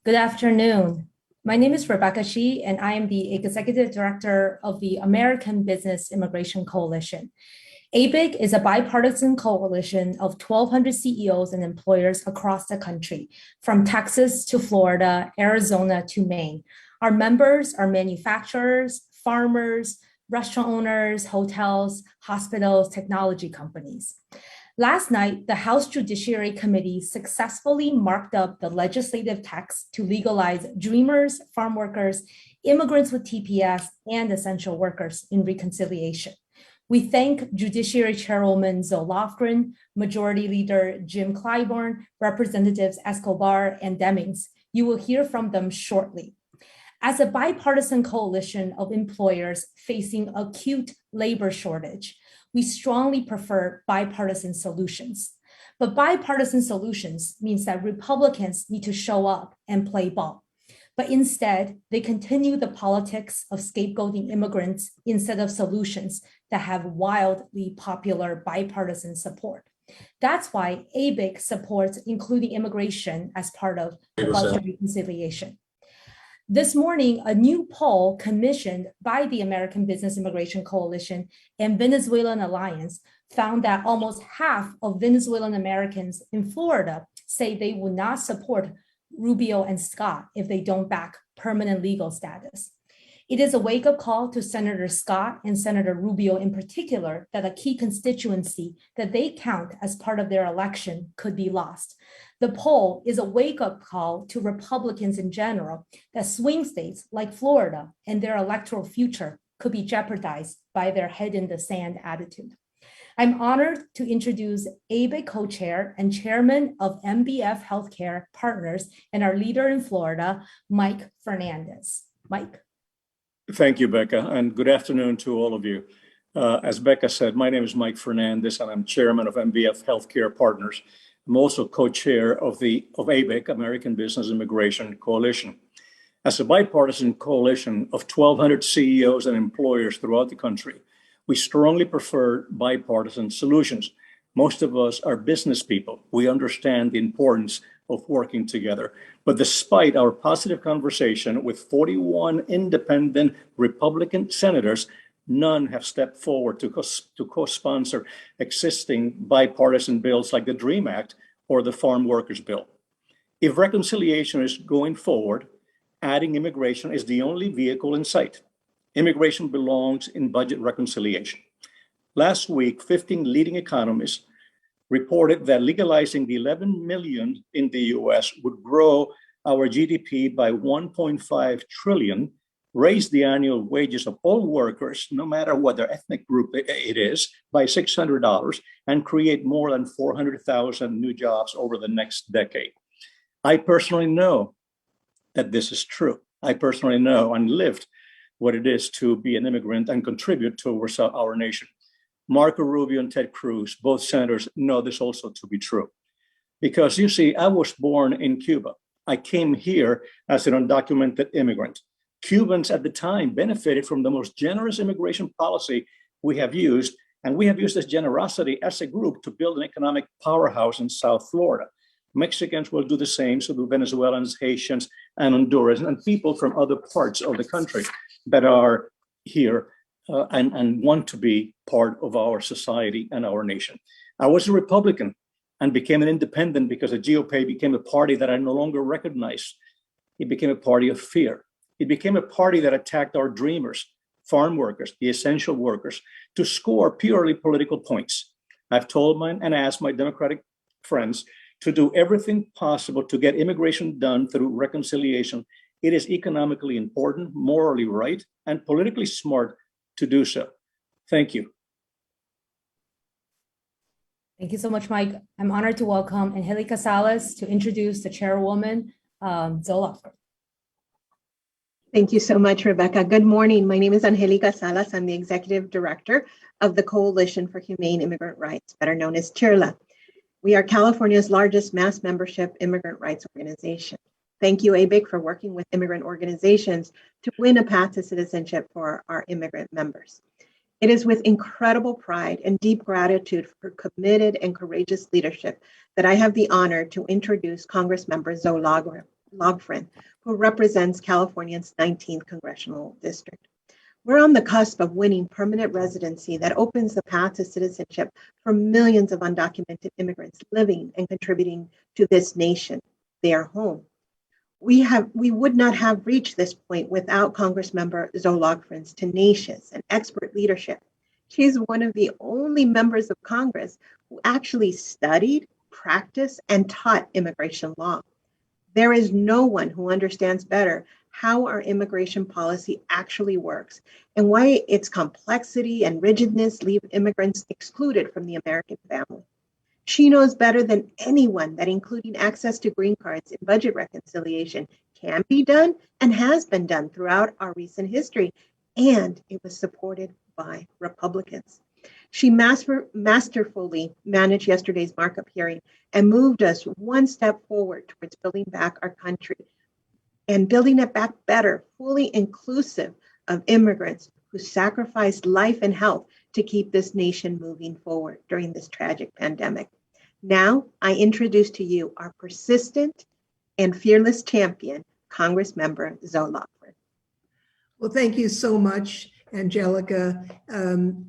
Good afternoon. My name is Rebecca Shi, and I am the Executive Director of the American Business Immigration Coalition. ABIC is a bipartisan coalition of 1,200 CEOs and employers across the country, from Texas to Florida, Arizona to Maine. Our members are manufacturers, farmers, restaurant owners, hotels, hospitals, technology companies. Last night, the House Judiciary Committee successfully marked up the legislative text to legalize dreamers, farm workers, immigrants with TPS, and essential workers in reconciliation. We thank Judiciary Chairwoman Zoe Lofgren, Majority Leader Jim Clyburn, Representatives Escobar and Demings. You will hear from them shortly. As a bipartisan coalition of employers facing acute labor shortage, we strongly prefer bipartisan solutions. But bipartisan solutions means that Republicans need to show up and play ball. But instead, they continue the politics of scapegoating immigrants instead of solutions that have wildly popular bipartisan support. That's why ABIC supports including immigration as part of the budget reconciliation. This morning, a new poll commissioned by the American Business Immigration Coalition and Venezuelan Alliance found that almost half of Venezuelan Americans in Florida say they would not support Rubio and Scott if they don't back permanent legal status. It is a wake-up call to Senator Scott and Senator Rubio in particular that a key constituency that they count as part of their election could be lost. The poll is a wake-up call to Republicans in general that swing states like Florida and their electoral future could be jeopardized by their head in the sand attitude. I'm honored to introduce ABIC co-chair and chairman of MBF Healthcare Partners and our leader in Florida, Mike Fernandez. Mike. Thank you, Becca, and good afternoon to all of you. As Becca said, my name is Mike Fernandez, and I'm chairman of MBF Healthcare Partners. I'm also co-chair of ABIC, American Business Immigration Coalition. As a bipartisan coalition of 1,200 CEOs and employers throughout the country, we strongly prefer bipartisan solutions. Most of us are business people. We understand the importance of working together. But despite our positive conversation with 41 independent Republican senators, none have stepped forward to co-sponsor existing bipartisan bills like the DREAM Act or the Farm Workers Bill. If reconciliation is going forward, adding immigration is the only vehicle in sight. Immigration belongs in budget reconciliation. Last week, 15 leading economists reported that legalizing the 11 million in the US would grow our GDP by 1.5 trillion, raise the annual wages of all workers, no matter what their ethnic group it is, by $600, and create more than 400,000 new jobs over the next decade. I personally know that this is true. I personally know and lived what it is to be an immigrant and contribute towards our nation. Marco Rubio and Ted Cruz, both senators, know this also to be true. Because you see, I was born in Cuba. I came here as an undocumented immigrant. Cubans at the time benefited from the most generous immigration policy we have used, and we have used this generosity as a group to build an economic powerhouse in South Florida. Mexicans will do the same, so do Venezuelans, Haitians, and Hondurans, and people from other parts of the country that are here and want to be part of our society and our nation. I was a Republican and became an independent because the GOP became a party that I no longer recognized. It became a party of fear. It became a party that attacked our dreamers, farm workers, the essential workers, to score purely political points. I've told mine and asked my Democratic friends to do everything possible to get immigration done through reconciliation. It is economically important, morally right, and politically smart to do so. Thank you. Thank you so much, Mike. I'm honored to welcome Angelica Salas to introduce the chairwoman, Zoe Lofgren. Thank you so much, Rebecca. Good morning. My name is Angelica Salas. I'm the executive director of the Coalition for Humane Immigrant Rights, better known as CHIRLA. We are California's largest mass membership immigrant rights organization. Thank you, ABIC, for working with immigrant organizations to win a path to citizenship for our immigrant members. It is with incredible pride and deep gratitude for committed and courageous leadership that I have the honor to introduce Congressmember Zoe Lofgren. Logfrin, who represents California's 19th congressional district. We're on the cusp of winning permanent residency that opens the path to citizenship for millions of undocumented immigrants living and contributing to this nation, their home. We would not have reached this point without Congressmember Zoe Logfrin's tenacious and expert leadership. She's one of the only members of Congress who actually studied, practiced, and taught immigration law. There is no one who understands better how our immigration policy actually works and why its complexity and rigidness leave immigrants excluded from the American family. She knows better than anyone that including access to green cards in budget reconciliation can be done and has been done throughout our recent history, and it was supported by Republicans. She masterfully managed yesterday's markup hearing and moved us one step forward towards building back our country and building it back better, fully inclusive of immigrants who sacrificed life and health to keep this nation moving forward during this tragic pandemic. Now, I introduce to you our persistent and fearless champion, Congressmember Zoe Logfrin. Well, thank you so much, Angelica.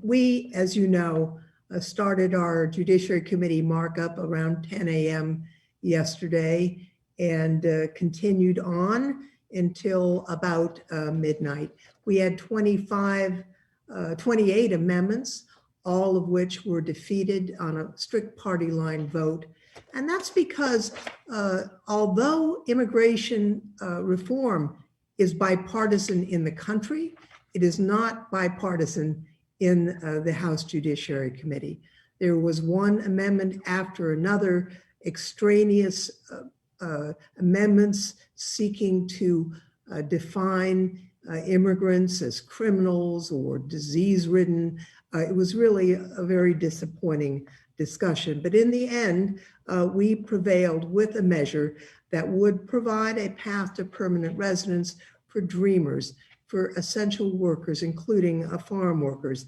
We, as you know, started our Judiciary Committee markup around 10 a.m. yesterday and continued on until about midnight. We had 28 amendments, all of which were defeated on a strict party line vote. And that's because although immigration reform is bipartisan in the country, it is not bipartisan in the House Judiciary Committee. There was one amendment after another, extraneous amendments seeking to define immigrants as criminals or disease-ridden. It was really a very disappointing discussion. But in the end, we prevailed with a measure that would provide a path to permanent residence for dreamers, for essential workers, including farm workers,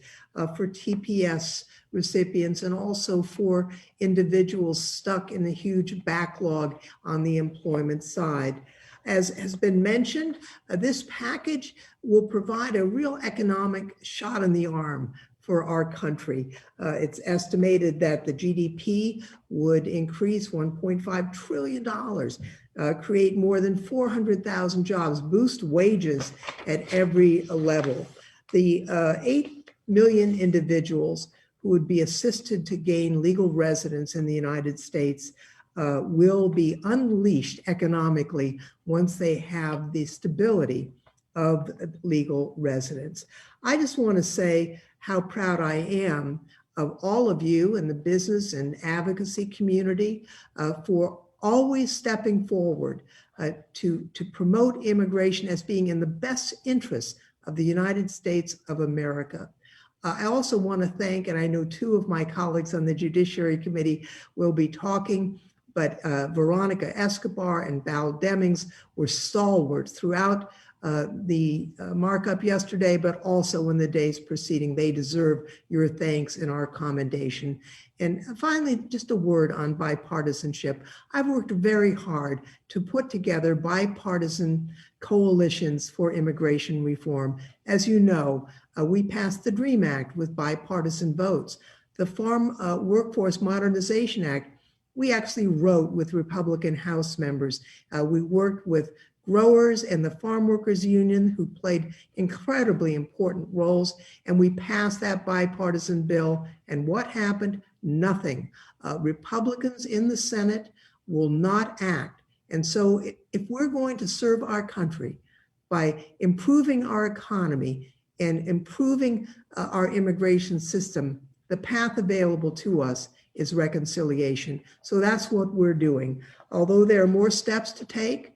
for TPS recipients, and also for individuals stuck in the huge backlog on the employment side. As has been mentioned, this package will provide a real economic shot in the arm for our country. It's estimated that the GDP would increase $1.5 trillion, create more than 400,000 jobs, boost wages at every level. The 8 million individuals who would be assisted to gain legal residence in the United States will be unleashed economically once they have the stability of legal residence. I just want to say how proud I am of all of you in the business and advocacy community for always stepping forward to promote immigration as being in the best interest of the United States of America. I also want to thank, and I know two of my colleagues on the Judiciary Committee will be talking, but Veronica Escobar and Val Demings were stalwart throughout the markup yesterday, but also in the days preceding. They deserve your thanks and our commendation. And finally, just a word on bipartisanship. I've worked very hard to put together bipartisan coalitions for immigration reform. As you know, we passed the DREAM Act with bipartisan votes. The Farm Workforce Modernization Act, we actually wrote with Republican House members. We worked with growers and the Farm Workers Union, who played incredibly important roles, and we passed that bipartisan bill. And what happened? Nothing. Republicans in the Senate will not act. And so if we're going to serve our country by improving our economy and improving our immigration system, the path available to us is reconciliation. So that's what we're doing. Although there are more steps to take,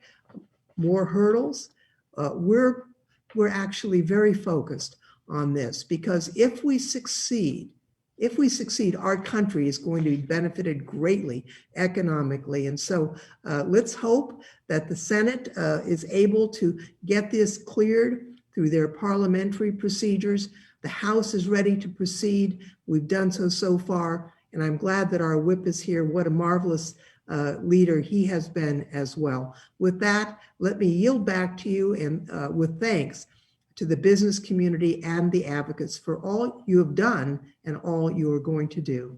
more hurdles, we're actually very focused on this, because if we succeed, our country is going to be benefited greatly economically. And so let's hope that the Senate is able to get this cleared through their parliamentary procedures. The House is ready to proceed. We've done so far, and I'm glad that our whip is here. What a marvelous leader he has been as well. With that, let me yield back to you and with thanks to the business community and the advocates for all you have done and all you are going to do.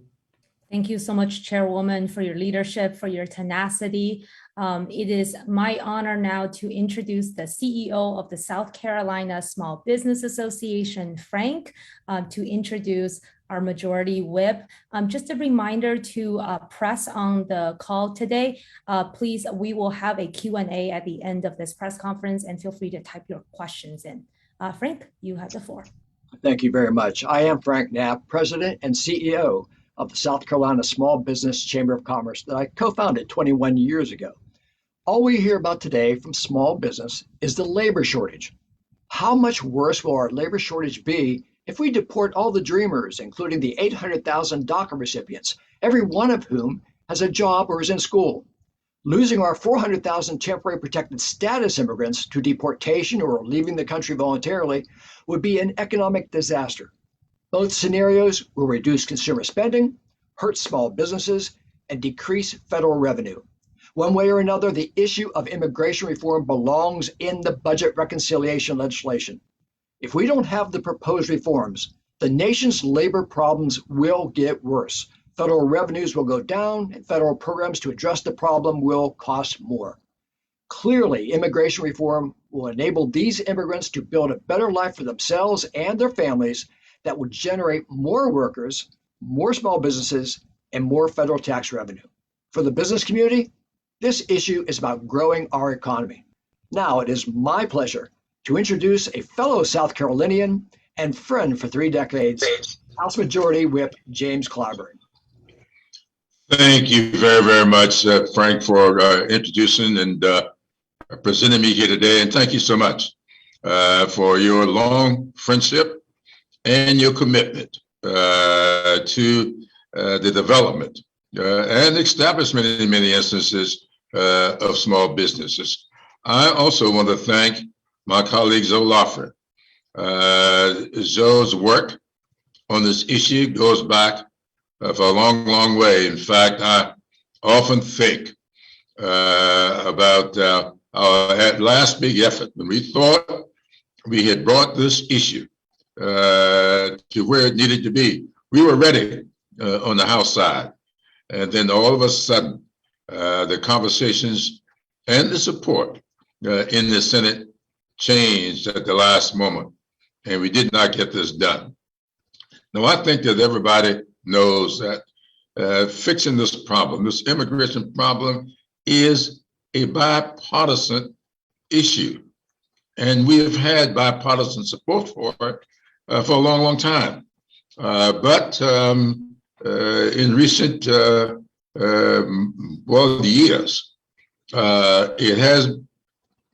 Thank you so much, Chairwoman, for your leadership, for your tenacity. It is my honor now to introduce the CEO of the South Carolina Small Business Association, Frank, to introduce our Majority Whip. Just a reminder to press on the call today. Please, we will have a Q&A at the end of this press conference, and feel free to type your questions in. Frank, you have the floor. Thank you very much. I am Frank Knapp, President and CEO of the South Carolina Small Business Chamber of Commerce that I co-founded 21 years ago. All we hear about today from small business is the labor shortage. How much worse will our labor shortage be if we deport all the dreamers, including the 800,000 DACA recipients, every one of whom has a job or is in school? Losing our 400,000 temporary protected status immigrants to deportation or leaving the country voluntarily would be an economic disaster. Both scenarios will reduce consumer spending, hurt small businesses, and decrease federal revenue. One way or another, the issue of immigration reform belongs in the budget reconciliation legislation. If we don't have the proposed reforms, the nation's labor problems will get worse. Federal revenues will go down, and federal programs to address the problem will cost more. Clearly, immigration reform will enable these immigrants to build a better life for themselves and their families that would generate more workers, more small businesses, and more federal tax revenue. For the business community, this issue is about growing our economy. Now it is my pleasure to introduce a fellow South Carolinian and friend for 3 decades, House Majority Whip James Clyburn. Thank you very, very much, Frank, for introducing and presenting me here today. And thank you so much for your long friendship and your commitment to the development and establishment in many instances of small businesses. I also want to thank my colleague Zoe Loffer. Zoe's work on this issue goes back for a long, long way. In fact, I often think about our last big effort when we thought we had brought this issue to where it needed to be. We were ready on the House side. And then all of a sudden, the conversations and the support in the Senate changed at the last moment, and we did not get this done. Now, I think that everybody knows that fixing this problem, this immigration problem, is a bipartisan issue. And we have had bipartisan support for it for a long, long time. But in recent years, it has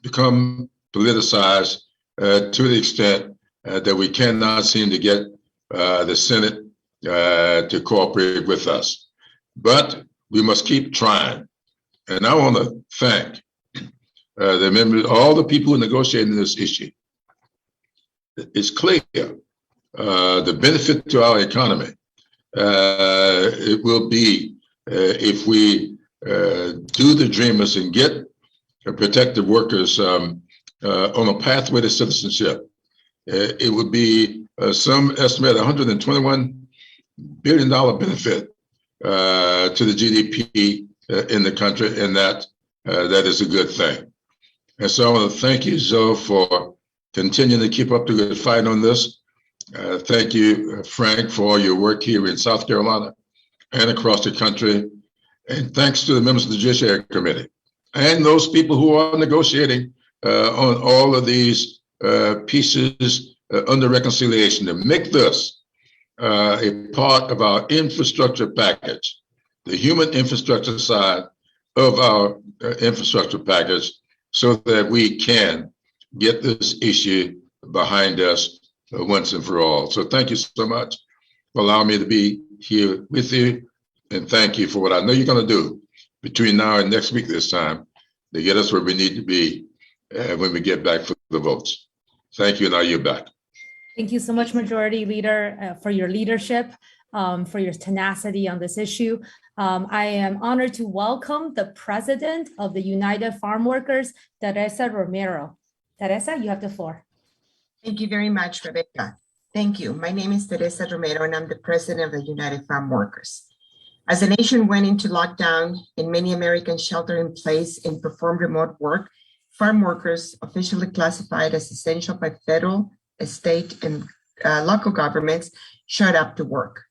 become politicized to the extent that we cannot seem to get the Senate to cooperate with us. But we must keep trying. And I want to thank the members, all the people who negotiated this issue. It's clear the benefit to our economy. It will be if we do the dreamers and get protected workers on a pathway to citizenship. It would be some estimate $121 billion benefit to the GDP in the country, and that is a good thing. And so I want to thank you, Zoe, for continuing to keep up the good fight on this. Thank you, Frank, for all your work here in South Carolina and across the country. And thanks to the members of the Judiciary Committee and those people who are negotiating on all of these pieces under reconciliation to make this a part of our infrastructure package, the human infrastructure side of our infrastructure package, so that we can get this issue behind us once and for all. So thank you so much for allowing me to be here with you. And thank you for what I know you're going to do between now and next week this time to get us where we need to be when we get back for the votes. Thank you, and now you're back. Thank you so much, Majority Leader, for your leadership. for your tenacity on this issue. I am honored to welcome the president of the United Farm Workers, Teresa Romero. Teresa, you have the floor. Thank you very much, Rebecca. Thank you. My name is Teresa Romero, and I'm the president of the United Farm Workers. As the nation went into lockdown and many Americans sheltered in place and performed remote work, farm workers, officially classified as essential by federal, state, and local governments, showed up to work.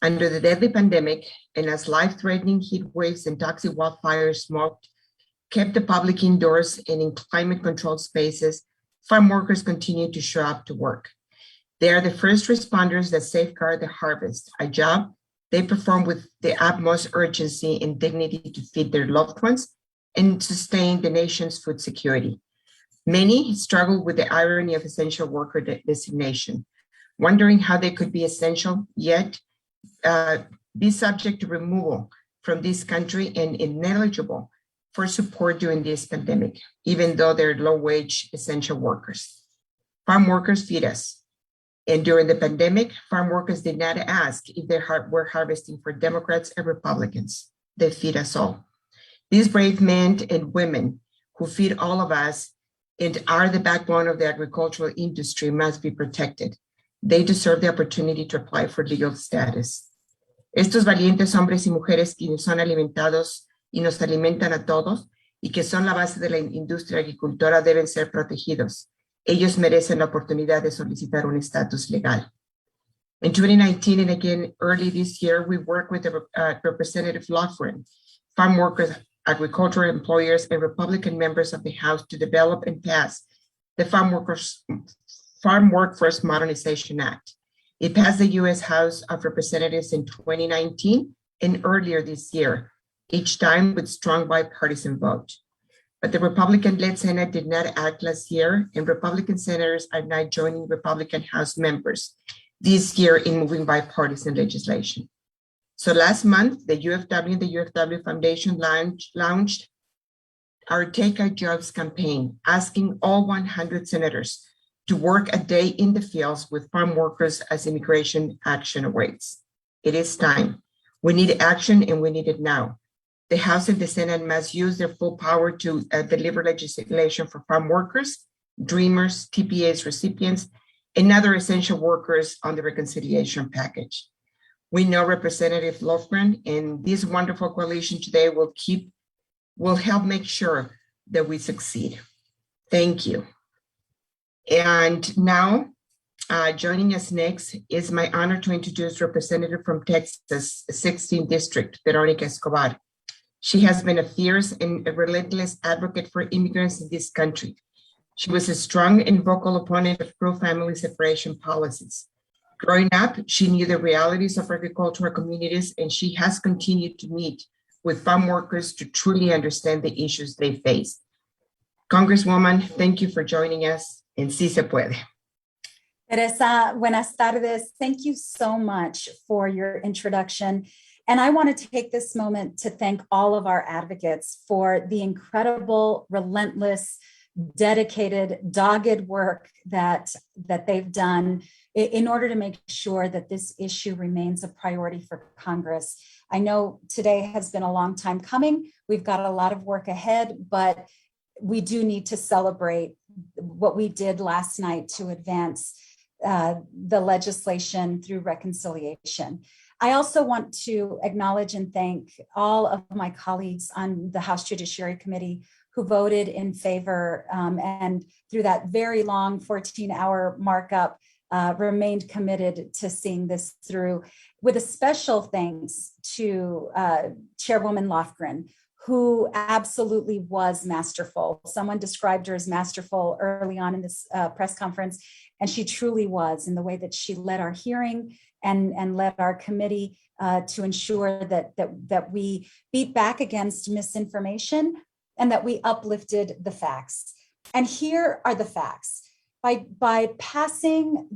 Under the deadly pandemic, and as life-threatening heat waves and toxic wildfire smoke kept the public indoors and in climate-controlled spaces, farm workers continue to show up to work. They are the first responders that safeguard the harvest, a job they perform with the utmost urgency and dignity to feed their loved ones and sustain the nation's food security. Many struggle with the irony of essential worker designation, wondering how they could be essential, yet be subject to removal from this country and ineligible for support during this pandemic, even though they're low-wage essential workers. Farm workers feed us. And during the pandemic, farm workers did not ask if they were harvesting for Democrats and Republicans. They feed us all. These brave men and women who feed all of us and are the backbone of the agricultural industry must be protected. They deserve the opportunity to apply for legal status. Estos valientes hombres y mujeres que son alimentados y nos alimentan a todos y que son la base de la industria agricultora deben ser protegidos. Ellos merecen la oportunidad de solicitar un estatus legal. In 2019 and again early this year, we worked with Representative Lofgren, farm workers, agricultural employers, and Republican members of the House to develop and pass the Farm Workforce Modernization Act. It passed the U.S. House of Representatives in 2019 and earlier this year, each time with strong bipartisan vote. But the Republican-led Senate did not act last year, and Republican senators are now joining Republican House members this year in moving bipartisan legislation. So last month, the UFW and the UFW Foundation launched our Take Our Jobs campaign, asking all 100 senators to work a day in the fields with farm workers as immigration action awaits. It is time. We need action, and we need it now. The House and the Senate must use their full power to deliver legislation for farm workers, dreamers, TPAs, recipients, and other essential workers on the reconciliation package. We know Representative Lofgren and this wonderful coalition today will help make sure that we succeed. Thank you. And now, joining us next is my honor to introduce Representative from Texas, 16th District, Veronica Escobar. She has been a fierce and a relentless advocate for immigrants in this country. She was a strong and vocal opponent of pro-family separation policies. Growing up, she knew the realities of agricultural communities, and she has continued to meet with farm workers to truly understand the issues they face. Congresswoman, thank you for joining us, and sí se puede. Teresa, buenas tardes. Thank you so much for your introduction. And I want to take this moment to thank all of our advocates for the incredible, relentless, dedicated, dogged work that they've done in order to make sure that this issue remains a priority for Congress. I know today has been a long time coming. We've got a lot of work ahead, but we do need to celebrate what we did last night to advance the legislation through reconciliation. I also want to acknowledge and thank all of my colleagues on the House Judiciary Committee who voted in favor and through that very long 14-hour markup remained committed to seeing this through, with a special thanks to Chairwoman Lofgren, who absolutely was masterful. Someone described her as masterful early on in this press conference, and she truly was in the way that she led our hearing and led our committee to ensure that we beat back against misinformation and that we uplifted the facts. And here are the facts. By passing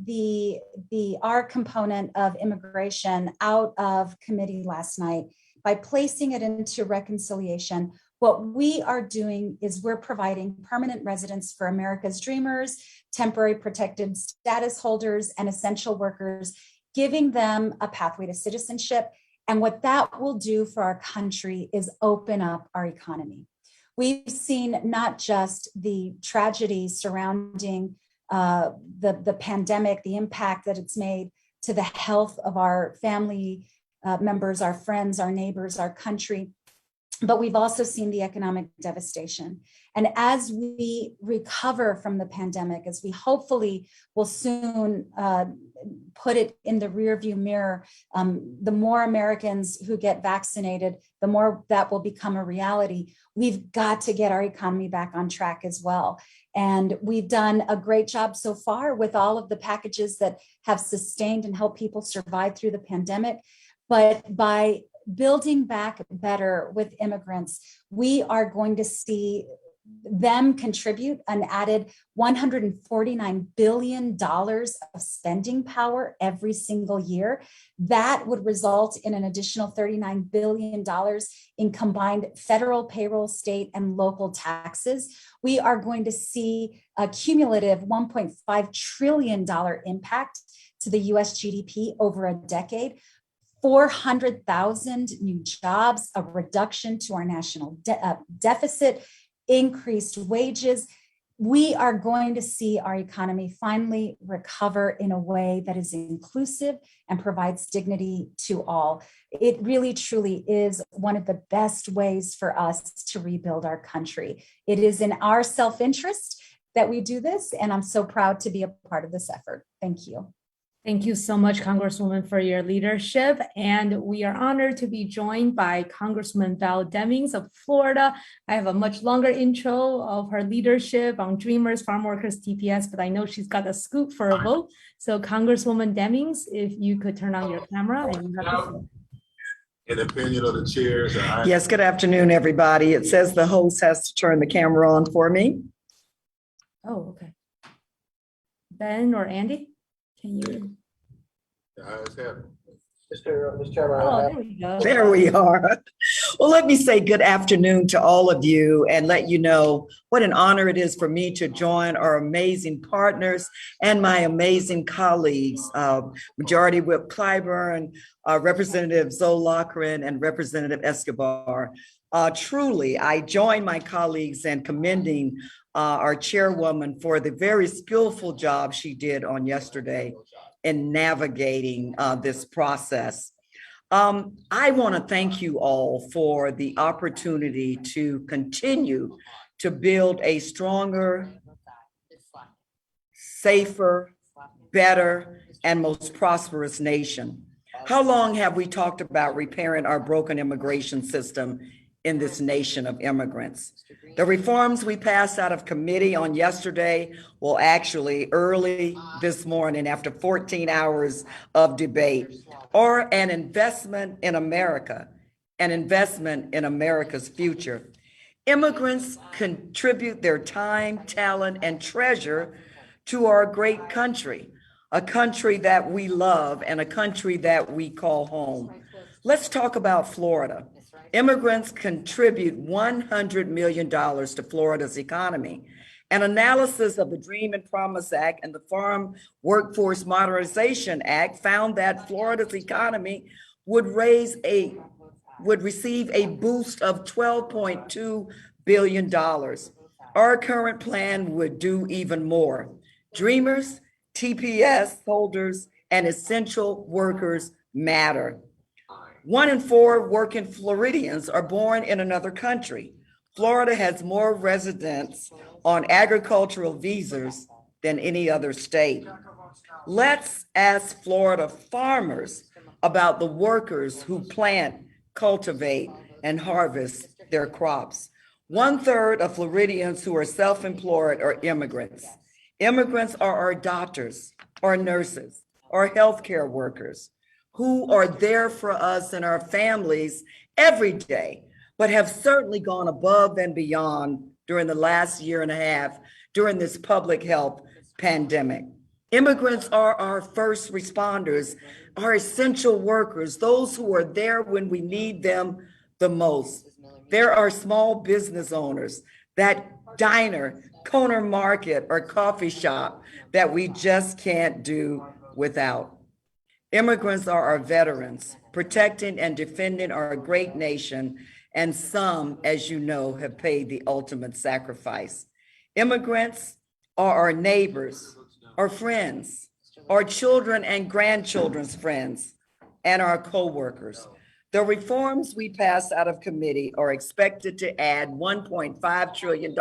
our component of immigration out of committee last night, by placing it into reconciliation, what we are doing is we're providing permanent residence for America's dreamers, temporary protected status holders, and essential workers giving them a pathway to citizenship. And what that will do for our country is open up our economy. We've seen not just the tragedies surrounding the pandemic, the impact that it's made to the health of our family members, our friends, our neighbors, our country, but we've also seen the economic devastation. And as we recover from the pandemic, as we hopefully will soon put it in the rearview mirror, the more Americans who get vaccinated, the more that will become a reality. We've got to get our economy back on track as well. And we've done a great job so far with all of the packages that have sustained and helped people survive through the pandemic. But by building back better with immigrants, we are going to see them contribute an added $149 billion of spending power every single year. That would result in an additional $39 billion in combined federal payroll, state, and local taxes. We are going to see a cumulative $1.5 trillion impact to the US GDP over a decade. 400,000 new jobs, a reduction to our national deficit, increased wages. We are going to see our economy finally recover in a way that is inclusive and provides dignity to all. It really, truly is one of the best ways for us to rebuild our country. It is in our self-interest that we do this, and I'm so proud to be a part of this effort. Thank you. Thank you so much, Congresswoman, for your leadership. And we are honored to be joined by Congresswoman Val Demings of Florida. I have a much longer intro of her leadership on Dreamers, Farmworkers, TPS, but I know she's got a scoop for a vote. So Congresswoman Demings, if you could turn on your camera. And you have the floor. In opinion of the chairs. Yes, good afternoon, everybody. It says the host has to turn the camera on for me. Oh, okay. Ben or Andy? Can you? Mr. Chairman. Oh, there we go. There we are. Well, let me say good afternoon to all of you and let you know what an honor it is for me to join our amazing partners and my amazing colleagues, Majority Whip Clyburn, Representative Zoe Loughran, and Representative Escobar. Truly, I join my colleagues in commending our chairwoman for the very skillful job she did on yesterday in navigating this process. I want to thank you all for the opportunity to continue to build a stronger, safer, better, and most prosperous nation. How long have we talked about repairing our broken immigration system in this nation of immigrants? The reforms we passed out of committee on yesterday, well, actually early this morning after 14 hours of debate, are an investment in America, an investment in America's future. Immigrants contribute their time, talent, and treasure to our great country, a country that we love and a country that we call home. Let's talk about Florida. Immigrants contribute $100 million to Florida's economy. An analysis of the Dream and Promise Act and the Farm Workforce Modernization Act found that Florida's economy would receive a boost of $12.2 billion. Our current plan would do even more. Dreamers, TPS holders, and essential workers matter. 1 in 4 working Floridians are born in another country. Florida has more residents on agricultural visas than any other state. Let's ask Florida farmers about the workers who plant, cultivate, and harvest their crops. 1/3 of Floridians who are self-employed are immigrants. Immigrants are our doctors, our nurses, our healthcare workers, who are there for us and our families every day, but have certainly gone above and beyond during the last year and a half during this public health pandemic. Immigrants are our first responders, our essential workers, those who are there when we need them the most. There are small business owners, that diner, corner market, or coffee shop that we just can't do without. Immigrants are our veterans, protecting and defending our great nation, and some, as you know, have paid the ultimate sacrifice. Immigrants are our neighbors, our friends, our children and grandchildren's friends, and our co-workers. The reforms we passed out of committee are expected to add $1.5 trillion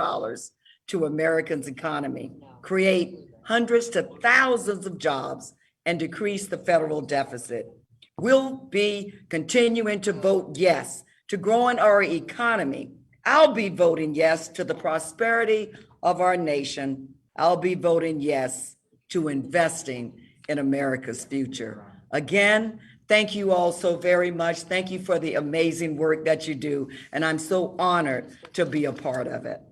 to Americans' economy, create hundreds to thousands of jobs, and decrease the federal deficit. We'll be continuing to vote yes to growing our economy. I'll be voting yes to the prosperity of our nation. I'll be voting yes to investing in America's future. Again, thank you all so very much. Thank you for the amazing work that you do, and I'm so honored to be a part of it.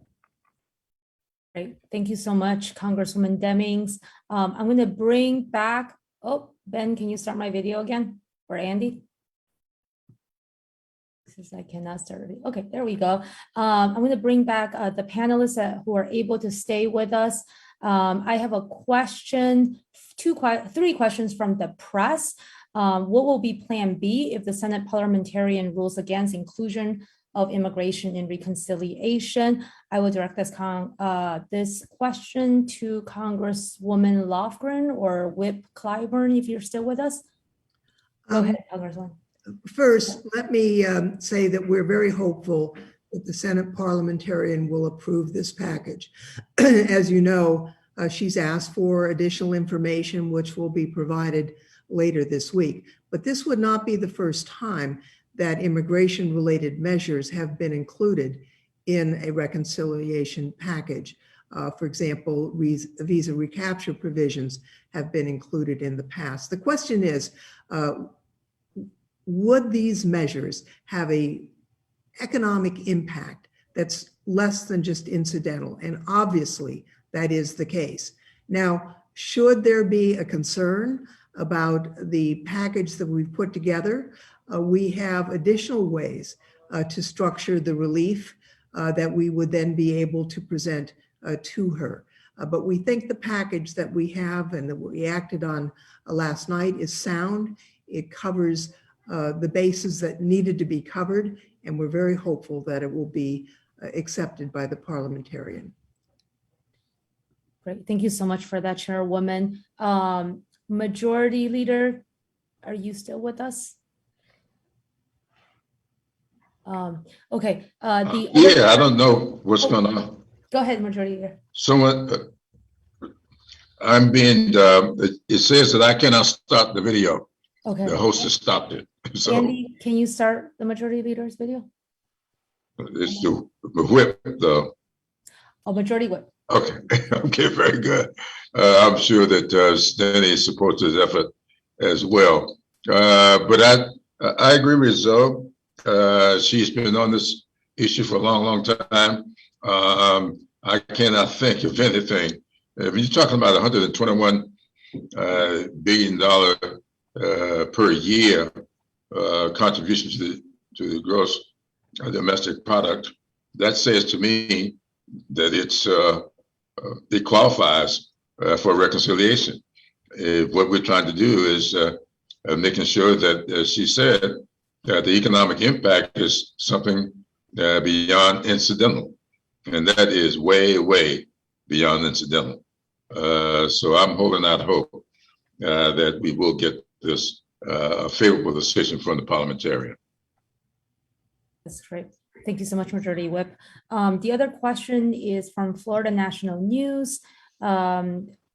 Great. Thank you so much, Congresswoman Demings. I'm going to bring back, Ben, can you start my video again? Or Andy? Since I cannot start a video. Okay, there we go. I'm going to bring back the panelists who are able to stay with us. I have a question, three questions from the press. What will be Plan B if the Senate parliamentarian rules against inclusion of immigration and reconciliation? I will direct this question to Congresswoman Lofgren or Whip Clyburn, if you're still with us. Go ahead, Congresswoman. First, let me say that we're very hopeful that the Senate parliamentarian will approve this package. As you know, she's asked for additional information, which will be provided later this week. But this would not be the first time that immigration-related measures have been included in a reconciliation package. For example, visa recapture provisions have been included in the past. The question is, would these measures have an economic impact that's less than just incidental? And obviously, that is the case. Now, should there be a concern about the package that we've put together, we have additional ways to structure the relief that we would then be able to present to her. But we think the package that we have and that we acted on last night is sound. It covers the bases that needed to be covered, and we're very hopeful that it will be accepted by the parliamentarian. Great, thank you so much for that, Chairwoman. Majority Leader, are you still with us? Okay. Yeah, I don't know what's going on. Go ahead, Majority Leader. Someone, I'm being, it says that I cannot start the video. Okay. The host has stopped it. So Andy, can you start the Majority Leader's video? it's the whip, though. Oh, Majority Whip. Okay, okay, very good. I'm sure that Stanley supports this effort as well. But I agree with Zoe. She's been on this issue for a long, long time. I cannot think of anything. If you're talking about $121 billion per year contribution to the gross domestic product, that says to me that it qualifies for reconciliation. What we're trying to do is making sure that, as she said, that the economic impact is something beyond incidental, and that is way, way beyond incidental. So I'm holding out hope that we will get this favorable decision from the parliamentarian. That's great. Thank you so much, Majority Whip. The other question is from Florida National News.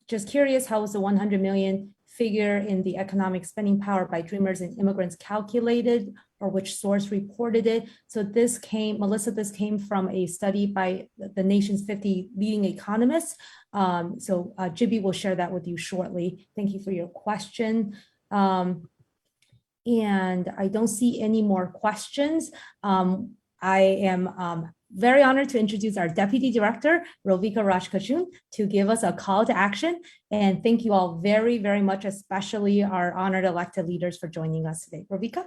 Just curious, how was the 100 million figure in the economic spending power by Dreamers and Immigrants calculated, or which source reported it? So this came, Melissa, this came from a study by the nation's 50 leading economists. So Jibby will share that with you shortly. Thank you for your question. And I don't see any more questions. I am very honored to introduce our Deputy Director, Rovika Rajkachun, to give us a call to action. And thank you all very, very much, especially our honored elected leaders, for joining us today. Rovika?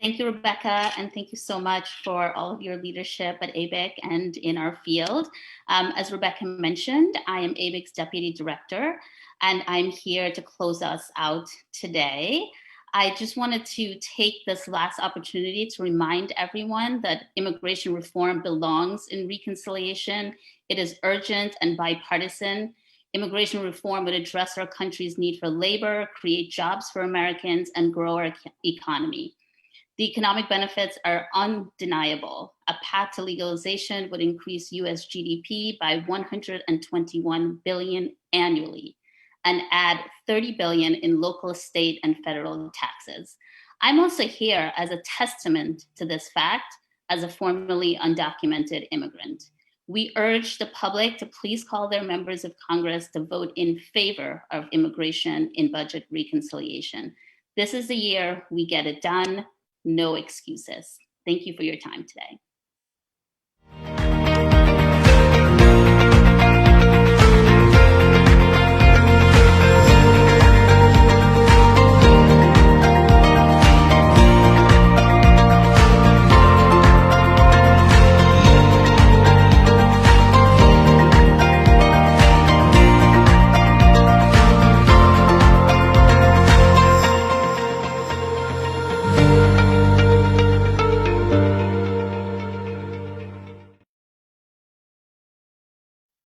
Thank you, Rebecca, and thank you so much for all of your leadership at ABIC and in our field. As Rebecca mentioned, I am ABIC's Deputy Director, and I'm here to close us out today. I just wanted to take this last opportunity to remind everyone that immigration reform belongs in reconciliation. It is urgent and bipartisan. Immigration reform would address our country's need for labor, create jobs for Americans, and grow our economy. The economic benefits are undeniable. A path to legalization would increase US GDP by $121 billion annually and add $30 billion in local, state, and federal taxes. I'm also here as a testament to this fact as a formerly undocumented immigrant. We urge the public to please call their members of Congress to vote in favor of immigration in budget reconciliation. This is the year we get it done. No excuses. Thank you for your time today.